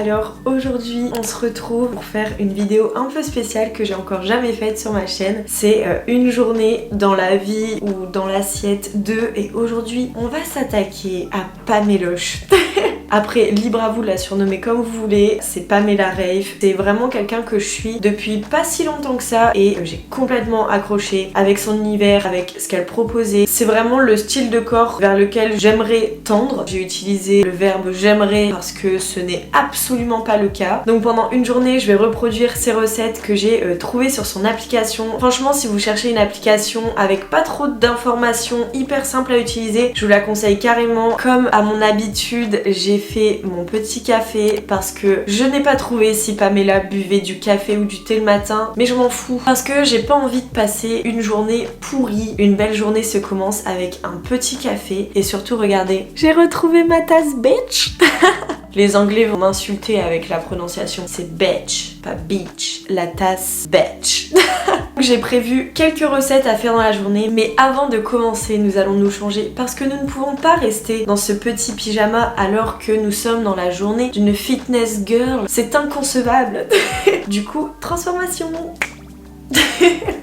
Alors aujourd'hui on se retrouve pour faire une vidéo un peu spéciale que j'ai encore jamais faite sur ma chaîne. C'est une journée dans la vie ou dans l'assiette de, et aujourd'hui on va s'attaquer à Paméloche. Après, libre à vous de la surnommer comme vous voulez, c'est Pamela Reif. C'est vraiment quelqu'un que je suis depuis pas si longtemps que ça et j'ai complètement accroché avec son univers, avec ce qu'elle proposait. C'est vraiment le style de corps vers lequel j'aimerais tendre. J'ai utilisé le verbe j'aimerais parce que ce n'est absolument pas le cas. Donc pendant une journée, je vais reproduire ces recettes que j'ai trouvées sur son application. Franchement, si vous cherchez une application avec pas trop d'informations, hyper simple à utiliser, je vous la conseille carrément. Comme à mon habitude, j'ai fait mon petit café parce que je n'ai pas trouvé si Pamela buvait du café ou du thé le matin, mais je m'en fous parce que j'ai pas envie de passer une journée pourrie. Une belle journée se commence avec un petit café et surtout regardez, j'ai retrouvé ma tasse bitch. Les Anglais vont m'insulter avec la prononciation, c'est bitch, pas beach, la tasse bitch. J'ai prévu quelques recettes à faire dans la journée, mais avant de commencer, nous allons nous changer parce que nous ne pouvons pas rester dans ce petit pyjama alors que nous sommes dans la journée d'une fitness girl. C'est inconcevable. Du coup, transformation.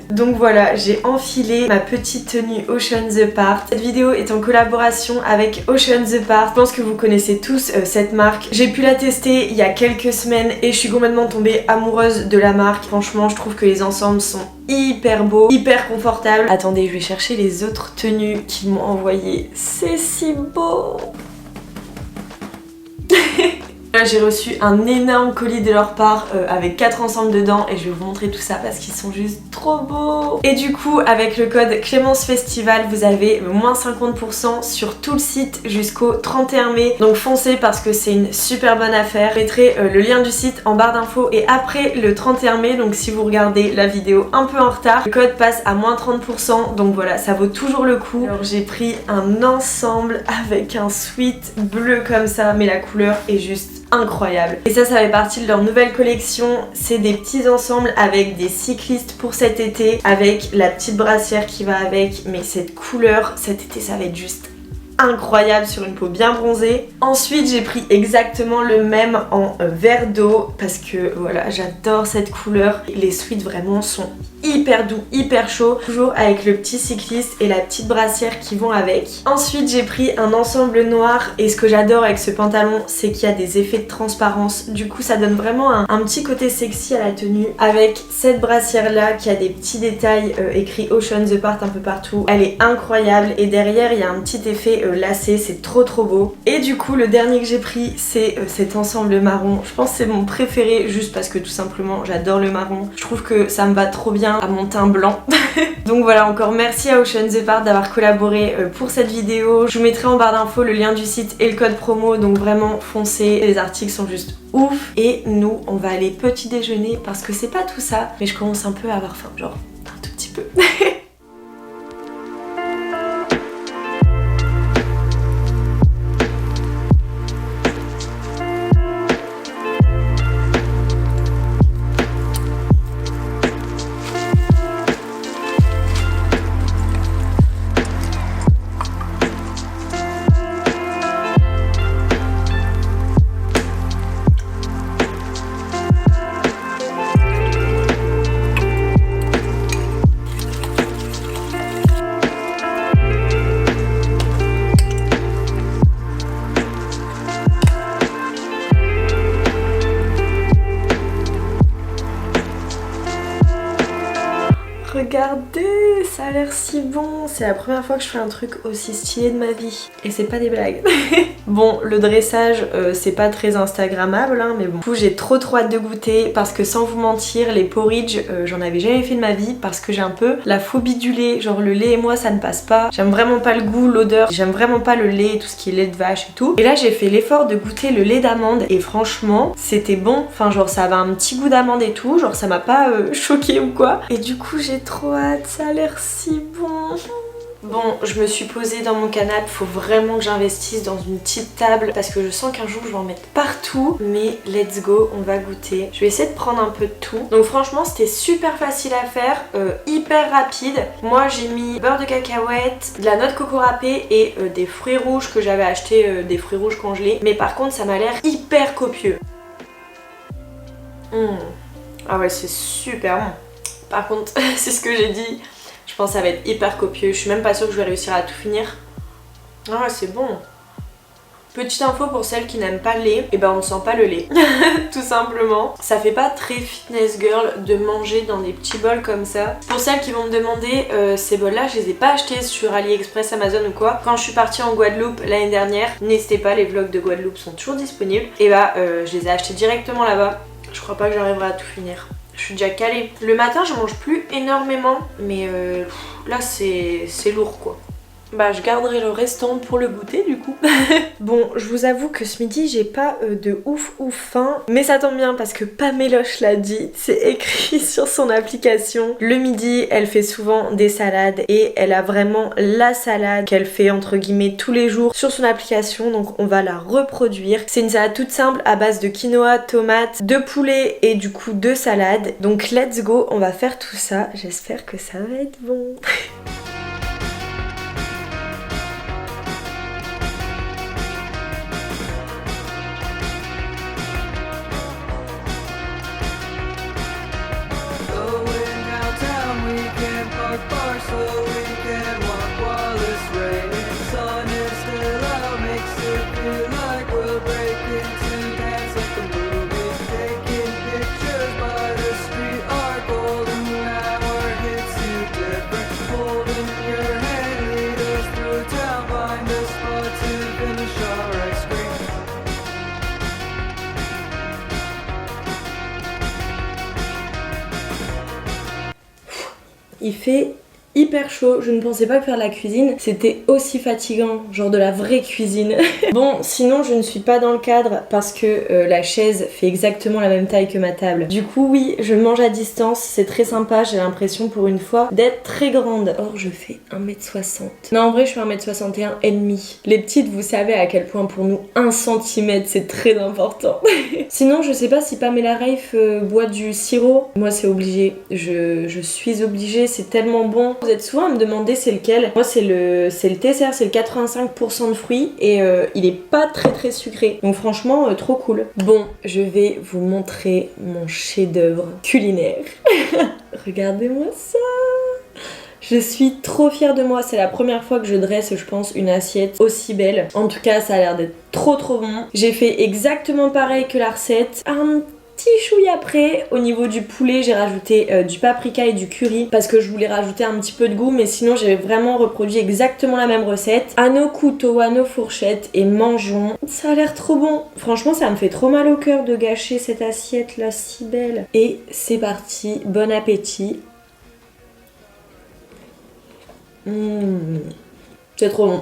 Donc voilà, j'ai enfilé ma petite tenue Ocean's Apart. Cette vidéo est en collaboration avec Ocean's Apart. Je pense que vous connaissez tous cette marque. J'ai pu la tester il y a quelques semaines et je suis complètement tombée amoureuse de la marque. Franchement, je trouve que les ensembles sont hyper beaux, hyper confortables. Attendez, je vais chercher les autres tenues qu'ils m'ont envoyées. C'est si beau. Là j'ai reçu un énorme colis de leur part avec 4 ensembles dedans et je vais vous montrer tout ça parce qu'ils sont juste trop beaux. Et du coup avec le code Clémence Festival vous avez moins 50% sur tout le site jusqu'au 31 mai. Donc foncez parce que c'est une super bonne affaire. Je mettrai le lien du site en barre d'infos et après le 31 mai, donc si vous regardez la vidéo un peu en retard, le code passe à moins 30%, donc voilà, ça vaut toujours le coup. Alors j'ai pris un ensemble avec un sweat bleu comme ça, mais la couleur est juste incroyable. Et ça fait partie de leur nouvelle collection. C'est des petits ensembles avec des cyclistes pour cet été, avec la petite brassière qui va avec. Mais cette couleur, cet été, ça va être juste incroyable sur une peau bien bronzée. Ensuite j'ai pris exactement le même en vert d'eau parce que voilà, j'adore cette couleur. Les sweats vraiment sont hyper doux, hyper chaud, toujours avec le petit cycliste et la petite brassière qui vont avec. Ensuite j'ai pris un ensemble noir et ce que j'adore avec ce pantalon c'est qu'il y a des effets de transparence, du coup ça donne vraiment un petit côté sexy à la tenue, avec cette brassière là qui a des petits détails écrits Ocean's Apart un peu partout. Elle est incroyable et derrière il y a un petit effet lacé, c'est trop beau. Et du coup le dernier que j'ai pris c'est cet ensemble marron. Je pense que c'est mon préféré juste parce que tout simplement j'adore le marron. Je trouve que ça me va trop bien à mon teint blanc. Donc voilà, encore merci à Ocean's Apart d'avoir collaboré pour cette vidéo. Je vous mettrai en barre d'infos le lien du site et le code promo, donc vraiment foncez, les articles sont juste ouf. Et nous on va aller petit déjeuner parce que c'est pas tout ça, mais je commence un peu à avoir faim, genre un tout petit peu. Regardez, ça a l'air si bon. C'est la première fois que je fais un truc aussi stylé de ma vie. Et c'est pas des blagues. Bon, le dressage, c'est pas très instagrammable, hein, mais bon. Du coup, j'ai trop hâte de goûter parce que sans vous mentir, les porridge, j'en avais jamais fait de ma vie parce que j'ai un peu la phobie du lait. Genre le lait et moi, ça ne passe pas. J'aime vraiment pas le goût, l'odeur. J'aime vraiment pas le lait, tout ce qui est lait de vache et tout. Et là, j'ai fait l'effort de goûter le lait d'amande et franchement, c'était bon. Enfin, genre, ça avait un petit goût d'amande et tout. Genre, ça m'a pas choqué ou quoi. Et du coup, j'ai trop hâte. Ça a l'air si bon. Bon, je me suis posée dans mon canapé, faut vraiment que j'investisse dans une petite table parce que je sens qu'un jour je vais en mettre partout. Mais let's go, on va goûter. Je vais essayer de prendre un peu de tout. Donc franchement c'était super facile à faire, hyper rapide. Moi j'ai mis beurre de cacahuète, de la noix de coco râpée et des fruits rouges que j'avais acheté, des fruits rouges congelés. Mais par contre ça m'a l'air hyper copieux. Ah ouais, c'est super bon. Par contre, c'est ce que j'ai dit, je pense que ça va être hyper copieux. Je suis même pas sûre que je vais réussir à tout finir. Ah ouais, c'est bon. Petite info pour celles qui n'aiment pas le lait, et ben on ne sent pas le lait, tout simplement. Ça fait pas très fitness girl de manger dans des petits bols comme ça. Pour celles qui vont me demander, ces bols là je les ai pas achetés sur AliExpress, Amazon ou quoi. Quand je suis partie en Guadeloupe l'année dernière, n'hésitez pas, les vlogs de Guadeloupe sont toujours disponibles. Et bah je les ai achetés directement là-bas. Je crois pas que j'arriverai à tout finir. Je suis déjà calée. Le matin je mange plus énormément, mais là c'est lourd quoi. Bah je garderai le restant pour le goûter du coup. Bon, je vous avoue que ce midi j'ai pas de ouf faim, mais ça tombe bien parce que Paméloche l'a dit, c'est écrit sur son application. Le midi elle fait souvent des salades et elle a vraiment la salade qu'elle fait entre guillemets tous les jours sur son application, donc on va la reproduire. C'est une salade toute simple à base de quinoa, tomates, de poulet et du coup de salade. Donc let's go, on va faire tout ça, j'espère que ça va être bon. Il fait hyper chaud, je ne pensais pas que faire de la cuisine c'était aussi fatigant, genre de la vraie cuisine. Bon, sinon je ne suis pas dans le cadre parce que la chaise fait exactement la même taille que ma table. Du coup oui, je mange à distance, c'est très sympa, j'ai l'impression pour une fois d'être très grande. Or je fais 1m60. Non en vrai je fais 1m61 et demi. Les petites vous savez à quel point pour nous 1 cm c'est très important. Sinon je sais pas si Pamela Reif boit du sirop. Moi c'est obligé, je suis obligée, c'est tellement bon. Vous êtes souvent à me demander c'est lequel. Moi c'est le TCR, c'est le 85% de fruits et il est pas très sucré. Donc franchement trop cool. Bon, je vais vous montrer mon chef-d'œuvre culinaire. Regardez-moi ça. Je suis trop fière de moi, c'est la première fois que je dresse je pense une assiette aussi belle. En tout cas ça a l'air d'être trop bon. J'ai fait exactement pareil que la recette. Un petit chouille après, au niveau du poulet j'ai rajouté du paprika et du curry parce que je voulais rajouter un petit peu de goût, mais sinon j'ai vraiment reproduit exactement la même recette. À nos couteaux, à nos fourchettes et mangeons. Ça a l'air trop bon. Franchement ça me fait trop mal au cœur de gâcher cette assiette là si belle. Et c'est parti, bon appétit. C'est trop bon.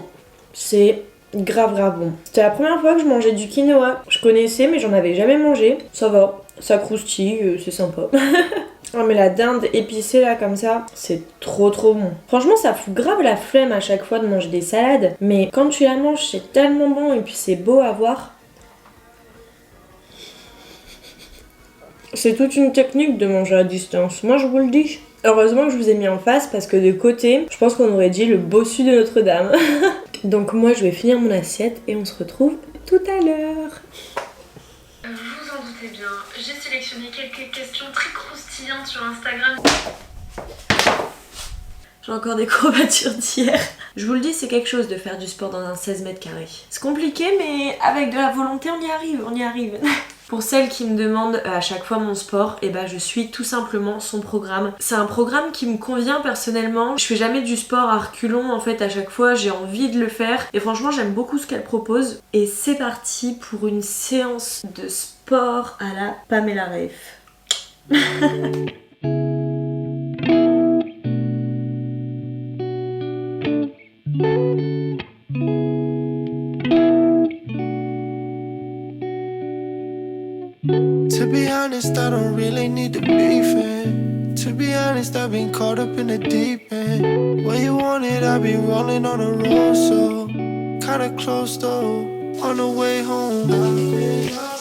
C'est grave bon. C'était la première fois que je mangeais du quinoa. Je connaissais mais j'en avais jamais mangé. Ça va, ça croustille, c'est sympa. Ah mais la dinde épicée là comme ça, c'est trop bon. Franchement ça fout grave la flemme à chaque fois de manger des salades, mais quand tu la manges c'est tellement bon et puis c'est beau à voir. C'est toute une technique de manger à distance, moi je vous le dis. Heureusement que je vous ai mis en face parce que de côté, je pense qu'on aurait dit le bossu de Notre-Dame. Donc moi je vais finir mon assiette et on se retrouve tout à l'heure. Vous vous en doutez bien, j'ai sélectionné quelques questions très croustillantes sur Instagram. J'ai encore des courbatures d'hier. Je vous le dis, c'est quelque chose de faire du sport dans un 16 mètres carrés. C'est compliqué mais avec de la volonté on y arrive. Pour celles qui me demandent à chaque fois mon sport, et ben je suis tout simplement son programme. C'est un programme qui me convient personnellement. Je fais jamais du sport à reculons en fait, à chaque fois j'ai envie de le faire. Et franchement j'aime beaucoup ce qu'elle propose. Et c'est parti pour une séance de sport à la Pamela Reif. To be honest, I don't really need to be fan. To be honest, I've been caught up in the deep end. Where you want it, I've been rolling on the road, so kinda close though. On the way home,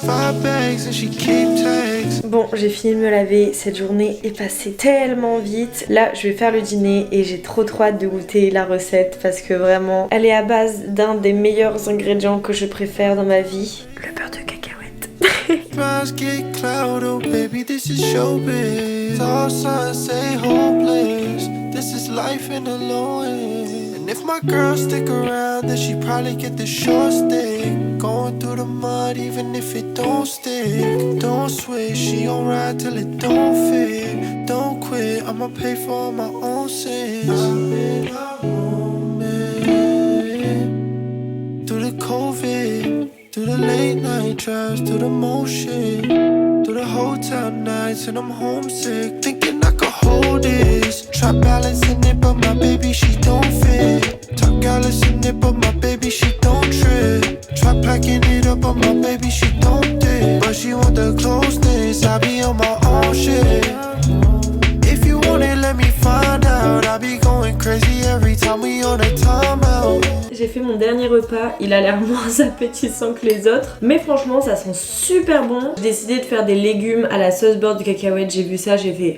5 bags and she keep tags. Bon, j'ai fini de me laver, cette journée est passée tellement vite. Là, je vais faire le dîner et j'ai trop hâte de goûter la recette parce que vraiment, elle est à base d'un des meilleurs ingrédients que je préfère dans ma vie, le beurre de cacahuète. smiles get cloud, oh baby, this is showbiz. All signs say hopeless, this is life in the low end. And if my girl stick around, then she probably get the short stick. Going through the mud even if it don't stick. Don't switch, she gon' ride till it don't fit. Don't quit, I'ma pay for all my own sins. I'm in a moment. Through the COVID, through the late night drives, through the motion, through the hotel nights, and I'm homesick, thinking I could hold this. Try balancing it, but my baby, she don't fit. Top gallus in it, but my baby, she don't trip. Try packing it up, but my baby, she don't dip. But she want the closeness, I be on my own shit. If you want it, let me find out. I be going crazy every time we on a timeout. J'ai fait mon dernier repas, il a l'air moins appétissant que les autres, mais franchement ça sent super bon. J'ai décidé de faire des légumes à la sauce beurre de cacahuète, j'ai vu ça, j'ai fait...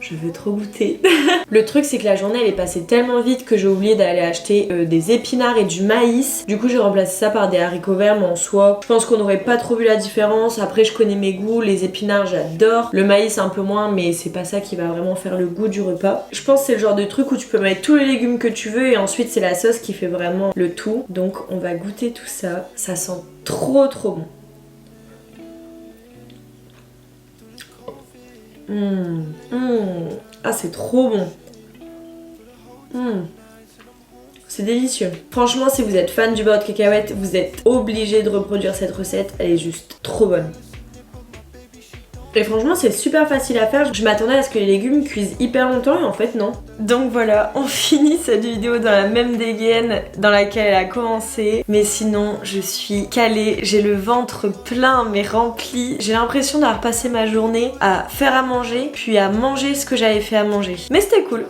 Je veux trop goûter. Le truc c'est que la journée elle est passée tellement vite que j'ai oublié d'aller acheter des épinards et du maïs. Du coup j'ai remplacé ça par des haricots verts, mais en soi je pense qu'on n'aurait pas trop vu la différence. Après je connais mes goûts, les épinards j'adore, le maïs un peu moins, mais c'est pas ça qui va vraiment faire le goût du repas. Je pense que c'est le genre de truc où tu peux mettre tous les légumes que tu veux et ensuite c'est la sauce qui fait vraiment le tout. Donc on va goûter tout ça, ça sent trop bon. Ah c'est trop bon. C'est délicieux. Franchement si vous êtes fan du beurre de cacahuète, vous êtes obligé de reproduire cette recette, elle est juste trop bonne. Et franchement c'est super facile à faire, je m'attendais à ce que les légumes cuisent hyper longtemps et en fait non. Donc voilà, on finit cette vidéo dans la même dégaine dans laquelle elle a commencé. Mais sinon je suis calée, j'ai le ventre plein mais rempli. J'ai l'impression d'avoir passé ma journée à faire à manger puis à manger ce que j'avais fait à manger. Mais c'était cool.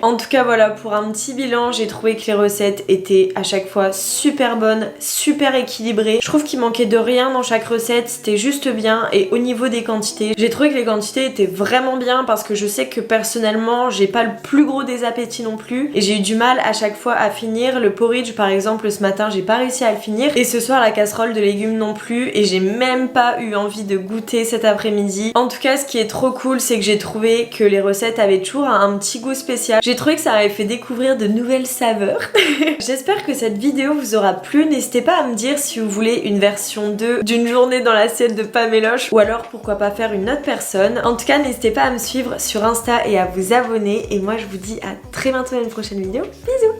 En tout cas voilà, pour un petit bilan, j'ai trouvé que les recettes étaient à chaque fois super bonnes, super équilibrées. Je trouve qu'il manquait de rien dans chaque recette, c'était juste bien. Et au niveau des quantités, j'ai trouvé que les quantités étaient vraiment bien parce que je sais que personnellement j'ai pas le plus gros des appétits non plus et j'ai eu du mal à chaque fois à finir. Le porridge par exemple ce matin j'ai pas réussi à le finir et ce soir la casserole de légumes non plus et j'ai même pas eu envie de goûter cet après-midi. En tout cas ce qui est trop cool c'est que j'ai trouvé que les recettes avaient toujours un petit goût spécial. J'ai trouvé que ça avait fait découvrir de nouvelles saveurs. J'espère que cette vidéo vous aura plu, n'hésitez pas à me dire si vous voulez une version 2 d'une journée dans l'assiette de Paméloche ou alors pourquoi pas faire une autre personne. En tout cas n'hésitez pas à me suivre sur Insta et à vous abonner et moi je vous dis à très bientôt dans une prochaine vidéo. Bisous.